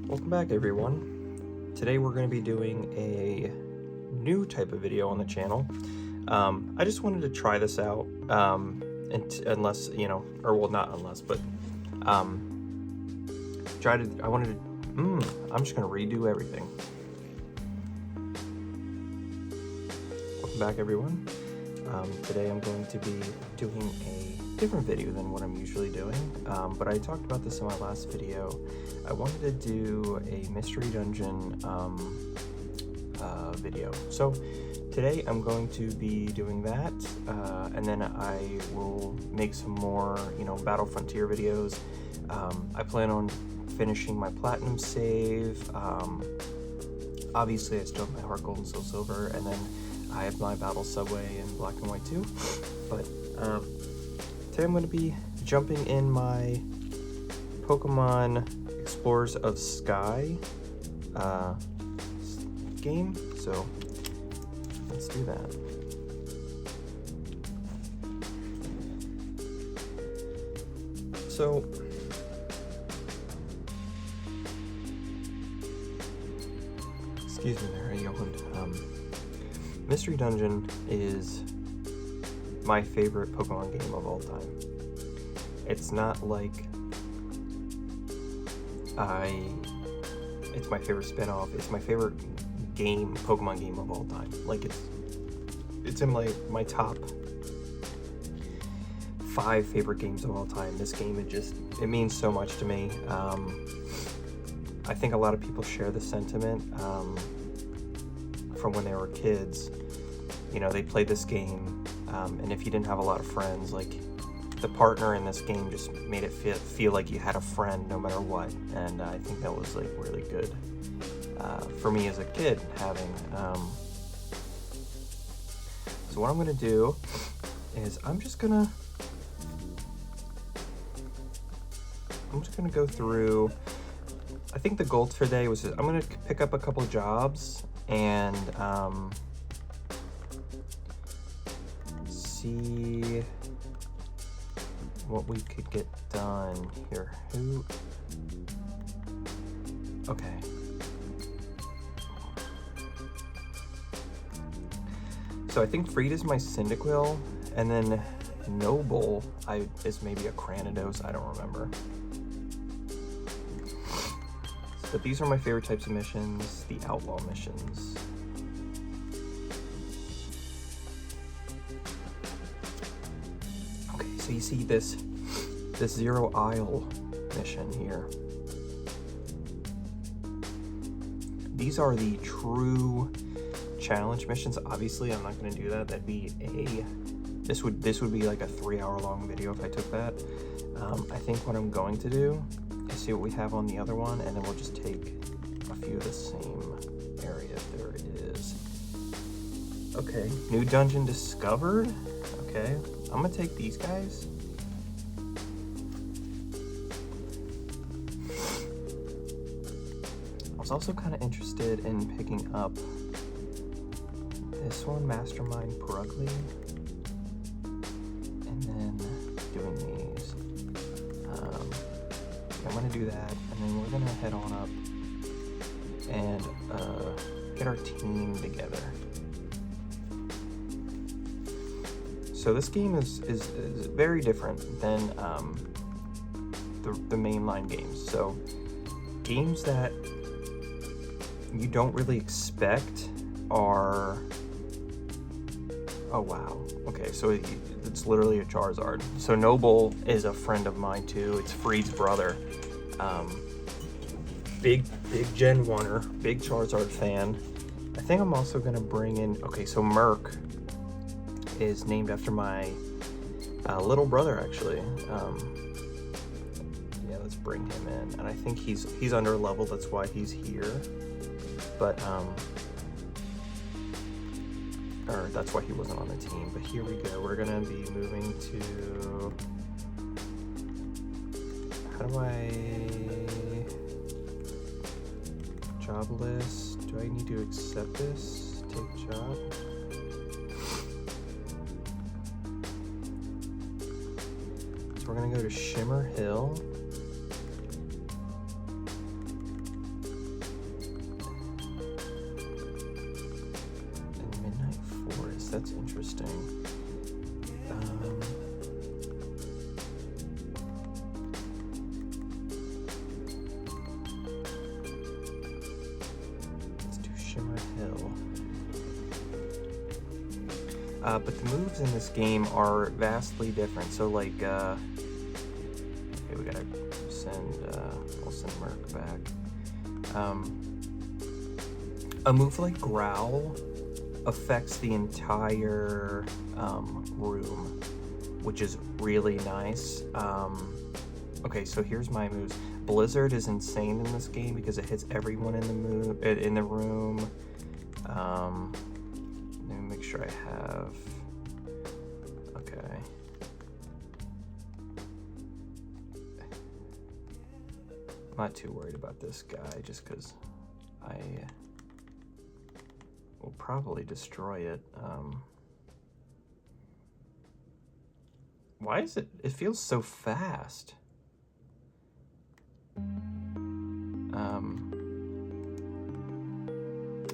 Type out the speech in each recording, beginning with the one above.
Welcome back, everyone. Today we're going to be doing a new type of video on the channel. I just wanted to try this out, I'm just going to redo everything. Welcome back, everyone. Today I'm going to be doing a different video than what I'm usually doing, but I talked about this in my last video. I wanted to do a mystery dungeon video. So today I'm going to be doing that, and then I will make some more, Battle Frontier videos. I plan on finishing my platinum save. Obviously I still have my heart gold and soul silver, and then I have my battle subway in black and white too. But today I'm going to be jumping in my Pokemon Explorers of Sky game, so let's do that. So excuse me there, I yawned. Mystery Dungeon is my favorite Pokemon game of all time. It's not like it's my favorite spin-off. It's my favorite game, Pokemon game of all time. Like it's in my top 5 favorite games of all time. This game, it means so much to me. I think a lot of people share the sentiment from when they were kids. They played this game, and if you didn't have a lot of friends, like, the partner in this game just made it feel like you had a friend no matter what, and I think that was like really good for me as a kid having. So what I'm gonna do is I'm just gonna go through. I think the goal for today was I'm gonna pick up a couple jobs and see what we could get done here. Okay. So I think Freed is my Cyndaquil, and then Noble is maybe a Cranidos, I don't remember. But these are my favorite types of missions, the Outlaw missions. Okay, so you see this Zero Isle mission here. These are the true challenge missions. Obviously, I'm not going to do that. This would be like a 3-hour-long video if I took that. I think what I'm going to do is see what we have on the other one, and then we'll just take a few of the same areas. There it is. Okay, new dungeon discovered. Okay, I'm gonna take these guys. I was also kind of interested in picking up this one, Mastermind Purugly, and then doing these. I'm gonna do that, and then we're gonna head on up and get our team together. So this game is very different than the mainline games. So games that you don't really expect are... Oh wow. Okay, so it's literally a Charizard. So Noble is a friend of mine too. It's Freed's brother. Big Gen 1er, big Charizard fan. I think I'm also gonna bring in... Okay, so Merc is named after my little brother, actually. Yeah, let's bring him in. And I think he's under level, that's why he's here. But or that's why he wasn't on the team. But here we go. We're gonna be moving to... How do I... Job list. Do I need to accept this? Take job. So we're gonna go to Shimmer Hill. That's interesting. Let's do Shimmer Hill. But the moves in this game are vastly different. So like, okay, we gotta send, we'll send Merc back. A move like Growl affects the entire room, which is really nice. Okay, so here's my moves. Blizzard is insane in this game because it hits everyone in the room. Let me make sure I have. Okay. I'm not too worried about this guy just because I will probably destroy it. Why is it? It feels so fast.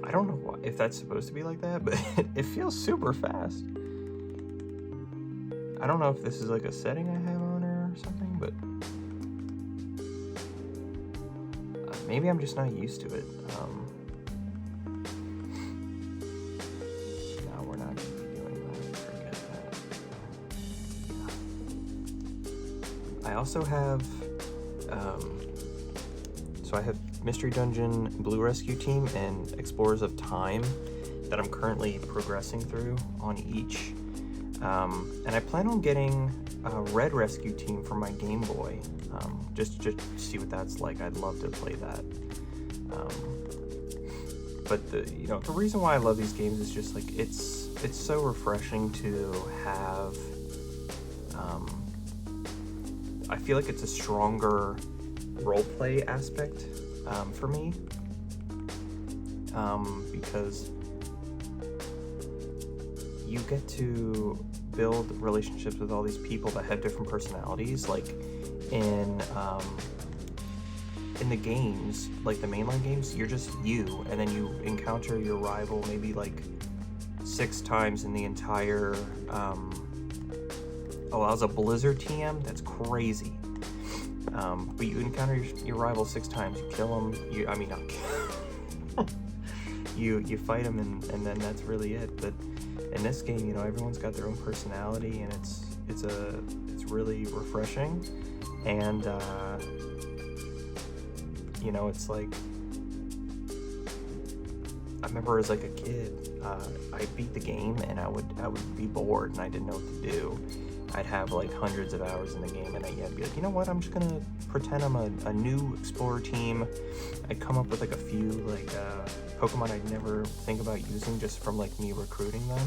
I don't know if that's supposed to be like that, but it feels super fast. I don't know if this is like a setting I have on her or something, but maybe I'm just not used to it. No, we're not going to be doing that. Forget that. I also have, so I have Mystery Dungeon, Blue Rescue Team, and Explorers of Time that I'm currently progressing through on each. And I plan on getting a Red Rescue Team for my Game Boy, just to see what that's like. I'd love to play that. But the reason why I love these games is just like it's so refreshing to have. I feel like it's a stronger roleplay aspect for me, because you get to build relationships with all these people that have different personalities. Like in the games, like the mainline games, you're just you, and then you encounter your rival maybe like 6 times in the entire. Oh, I was a Blizzard TM. That's crazy. But you encounter your rival 6 times. You kill him. Not kill. you fight him, and then that's really it. But in this game, everyone's got their own personality, and it's really refreshing. And it's like, I remember as like a kid, I beat the game, and I would be bored, and I didn't know what to do. I'd have like hundreds of hours in the game, and I'd be like, you know what, I'm just gonna pretend I'm a new explorer team. I'd come up with like a few like Pokemon I'd never think about using just from like me recruiting them,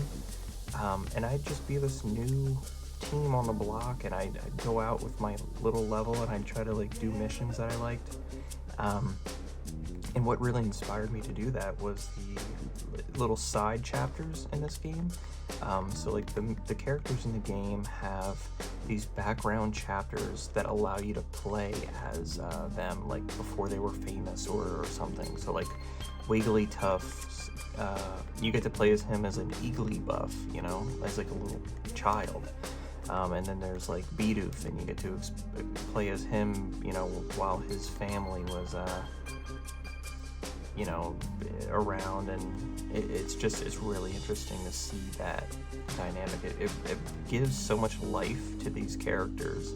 and I'd just be this new team on the block, and I'd go out with my little level, and I'd try to like do missions that I liked. And what really inspired me to do that was the little side chapters in this game. So like the characters in the game have these background chapters that allow you to play as them, like before they were famous or something. So like Wigglytuff, you get to play as him as an Eagly buff, as like a little child. And then there's like Bidoof, and you get to play as him, while his family was, around, and it's really interesting to see that dynamic. It gives so much life to these characters,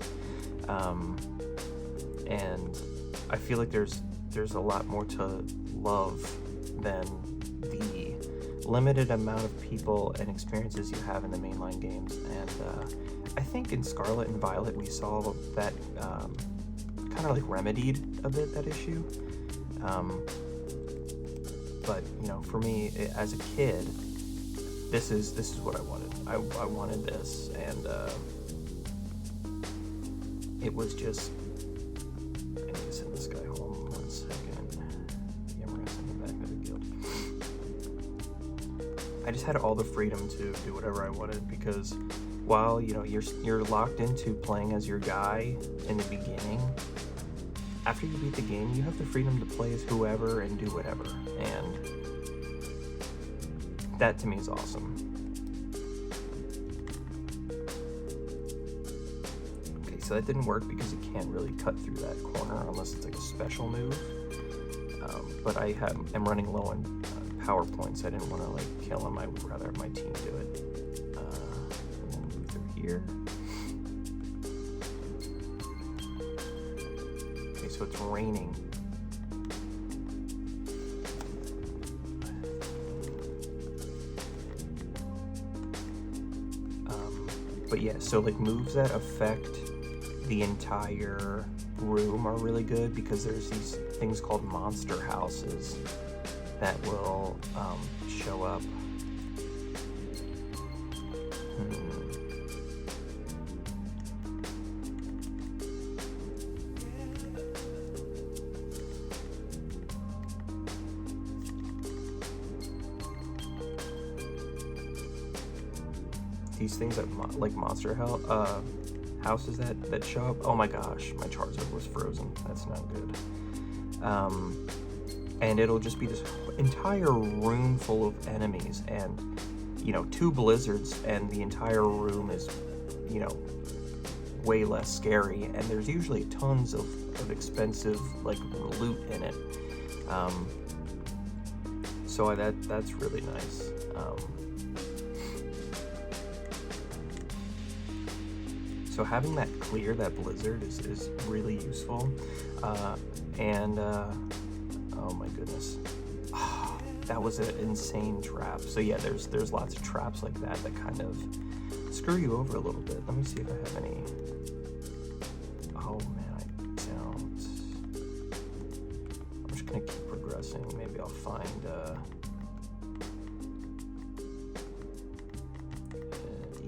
and I feel like there's a lot more to love than the limited amount of people and experiences you have in the mainline games. And I think in Scarlet and Violet we saw that kind of like remedied a bit, that issue. But for me, as a kid, this is what I wanted. I wanted this, and it was just. I need to send this guy home 1 second. Yeah, we're gonna send him back to the guild. I just had all the freedom to do whatever I wanted, because while you're locked into playing as your guy in the beginning, after you beat the game, you have the freedom to play as whoever and do whatever, and that to me is awesome. so that didn't work because you can't really cut through that corner unless it's like a special move. But I'm running low on power points. I didn't want to like kill him. I would rather have my team do it. And then move through here. Okay, so it's raining. But yeah, so like moves that affect the entire room are really good because there's these things called monster houses that will show up. These things that like monster houses that show up. Oh my gosh, my Charizard was frozen. That's not good. And it'll just be this entire room full of enemies, and you know, 2 blizzards, and the entire room is, you know, way less scary. And there's usually tons of expensive like loot in it. So that's really nice. So having that clear, that blizzard is really useful. Oh my goodness. That was an insane trap. So yeah, there's lots of traps like that kind of screw you over a little bit. Let me see if I have any. Oh man, I don't. I'm just gonna keep progressing. Maybe I'll find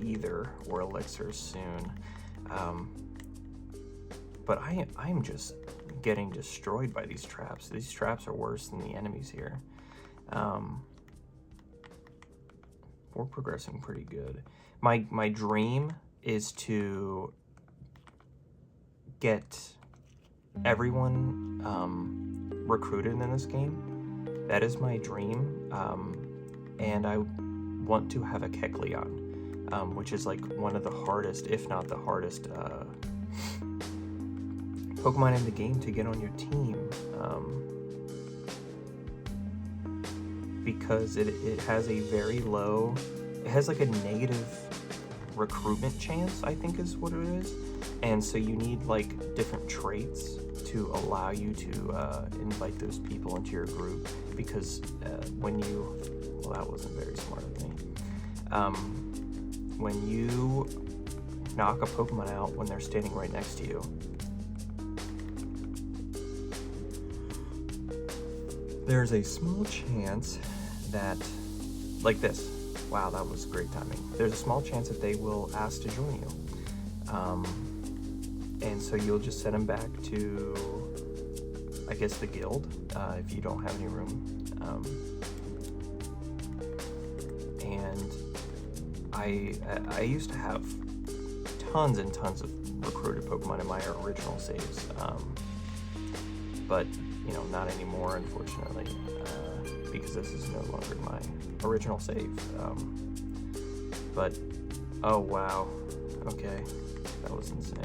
ether or elixir soon. But I'm just getting destroyed by these traps. These traps are worse than the enemies here. We're progressing pretty good. My dream is to get everyone recruited in this game. That is my dream. And I want to have a Kecleon. Which is like one of the hardest, if not the hardest, Pokemon in the game to get on your team. Because it has a very low, it has like a negative recruitment chance, I think is what it is. And so you need like different traits to allow you to invite those people into your group. Because when you, well, that wasn't very smart of me. When you knock a Pokemon out when they're standing right next to you, there's a small chance that, like this, wow, that was great timing. There's a small chance that they will ask to join you. And so you'll just send them back to, I guess, the guild, if you don't have any room. And I used to have tons and tons of recruited Pokemon in my original saves, but you know, not anymore, unfortunately, because this is no longer my original save. But oh wow, okay, that was insane.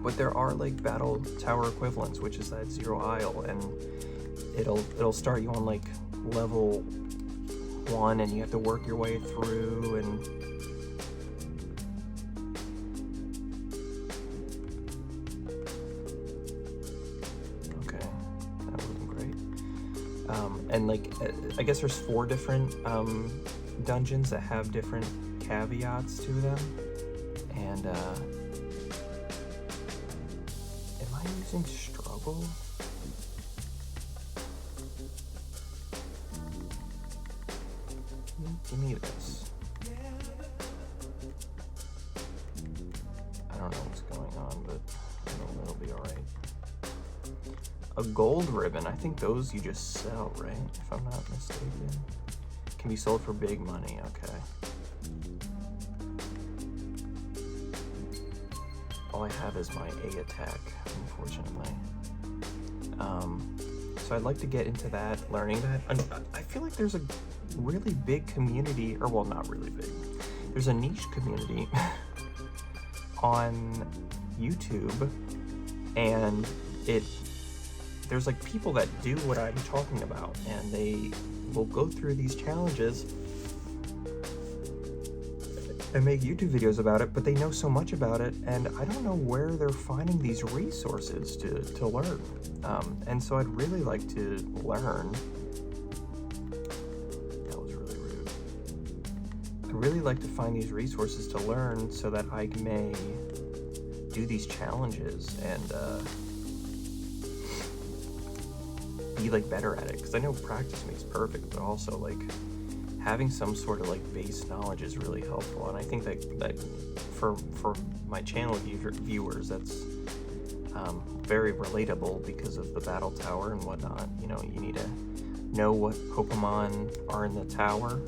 But there are like battle tower equivalents, which is that Zero Isle, and it'll start you on like level 1, and you have to work your way through. And okay, that wasn't great. And like I guess there's 4 different dungeons that have different caveats to them, and am I using struggle? Give me this. I don't know what's going on, but I know it'll be alright. A gold ribbon, I think those you just sell, right? If I'm not mistaken. Can be sold for big money, okay. All I have is my A attack, unfortunately. So I'd like to get into that, learning that. I feel like there's a really big community, or well, not really big. There's a niche community on YouTube, and there's like people that do what I'm talking about, and they will go through these challenges and make YouTube videos about it, but they know so much about it, and I don't know where they're finding these resources to learn. And so I'd really like to learn. That was really rude. I'd really like to find these resources to learn so that I may do these challenges and be like better at it, because I know practice makes perfect, but also like having some sort of like base knowledge is really helpful. And I think that for my channel viewers, that's very relatable because of the battle tower and whatnot. You know, you need to know what Pokemon are in the tower.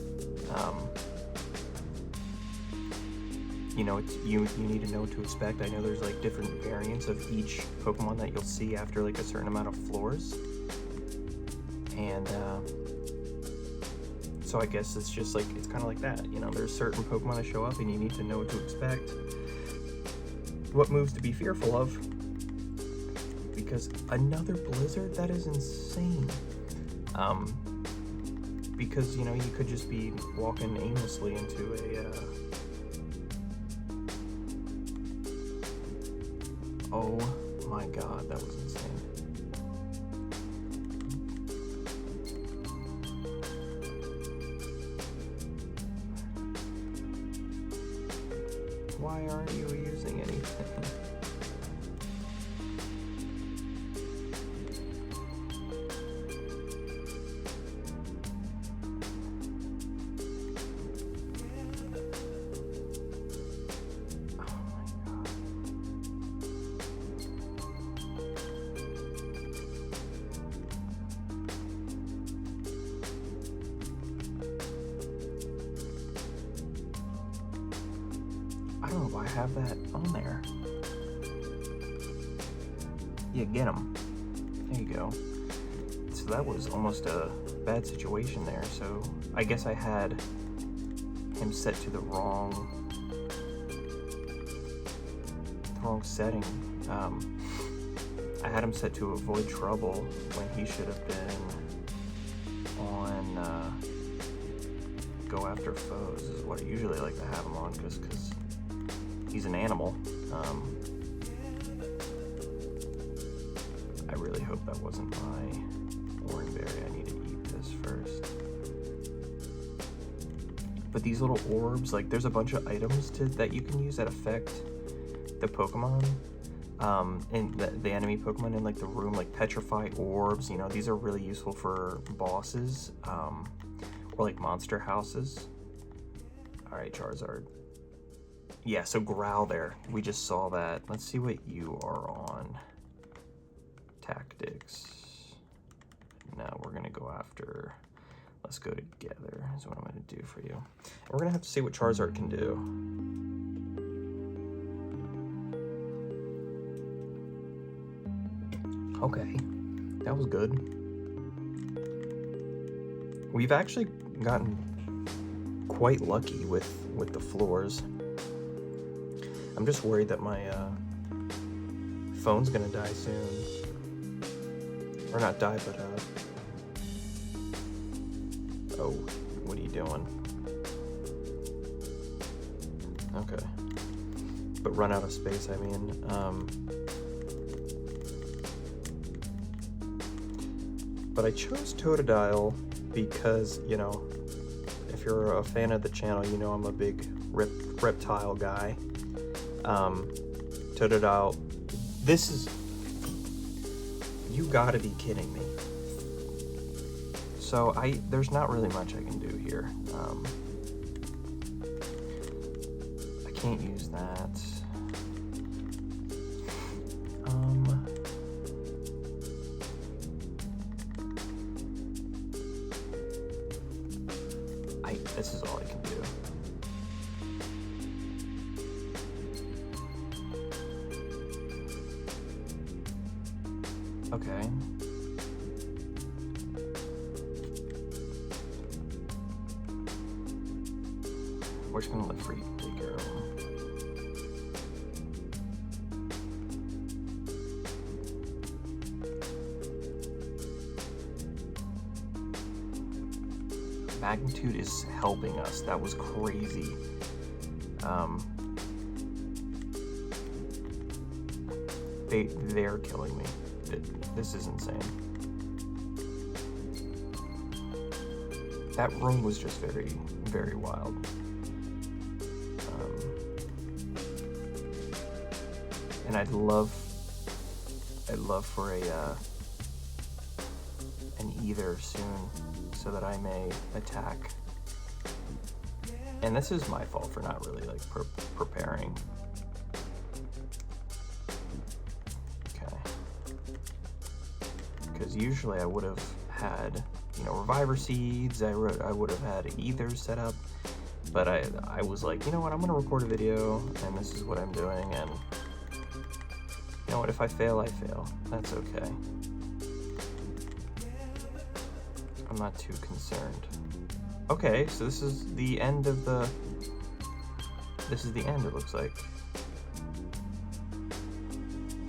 You know, you need to know what to expect. I know there's like different variants of each Pokemon that you'll see after like a certain amount of floors. And so I guess it's just like, it's kind of like that, you know, there's certain Pokemon that show up and you need to know what to expect, what moves to be fearful of, because another blizzard, that is insane. Because, you know, you could just be walking aimlessly into oh my god, that was insane. Why aren't you using anything? I don't know why I have that on there. Yeah, get him. There you go. So that was almost a bad situation there. So I guess I had him set to the wrong setting. I had him set to avoid trouble when he should have been on go after foes, is what I usually like to have him on, just because he's an animal. I really hope that wasn't my orange berry. I need to eat this first. But these little orbs, like there's a bunch of items that you can use that affect the Pokemon, and the enemy Pokemon in like the room, like petrify orbs. You know, these are really useful for bosses, or like monster houses. All right, Charizard. Yeah, so Growl there. We just saw that. Let's see what you are on. Tactics. Now we're gonna go after. Let's go together is what I'm gonna do for you. And we're gonna have to see what Charizard can do. Okay, that was good. We've actually gotten quite lucky with the floors. I'm just worried that my phone's gonna die soon. Or not die, but oh, what are you doing? Okay. But run out of space, I mean. But I chose Totodile because, you know, if you're a fan of the channel, you know I'm a big reptile guy. Totodile, this is, you gotta be kidding me. So there's not really much I can do here. I can't use that. This is all I can do. Okay. just gonna let Free take care of them. Magnitude is helping us. That was crazy. They're killing me. This is insane. That room was just very, very wild. And I'd love for an either soon, so that I may attack. And this is my fault for not really like preparing. Okay. Because usually I would have had, you know, reviver seeds. I would have had ethers set up, but I was like, you know what, I'm gonna record a video, and this is what I'm doing, and you know what, if I fail, I fail. That's okay. I'm not too concerned. Okay, so this is the end of the... This is the end, it looks like.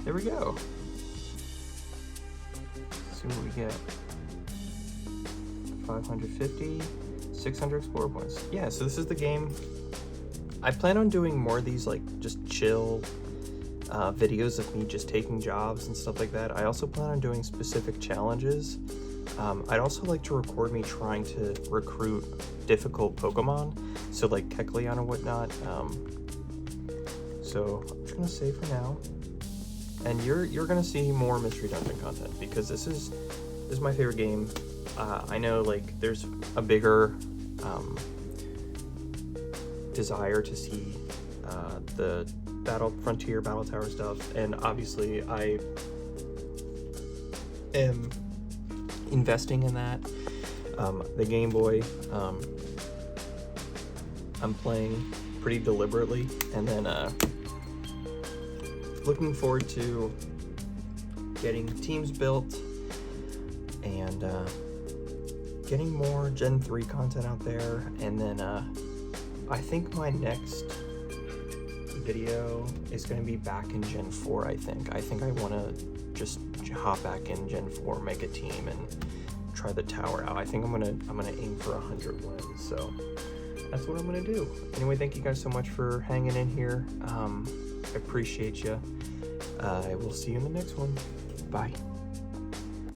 There we go. Let's see what we get. 550, 600 Explorer points. Yeah, so this is the game. I plan on doing more of these, like, just chill videos of me just taking jobs and stuff like that. I also plan on doing specific challenges. I'd also like to record me trying to recruit difficult Pokemon, so like Kecleon or whatnot. So I'm just gonna say for now, and you're gonna see more Mystery Dungeon content, because this is my favorite game. I know like there's a bigger desire to see the Frontier Battle Tower stuff, and obviously I am investing in that. The Game Boy, I'm playing pretty deliberately, and then looking forward to getting teams built and getting more Gen 3 content out there. And then I think my next video is going to be back in Gen 4. I think I want to just hop back in Gen 4, make a team, and try the tower out. I think I'm gonna aim for 100 wins, so that's what I'm gonna do. Anyway, thank you guys so much for hanging in here. I appreciate you. I will see you in the next one. Bye.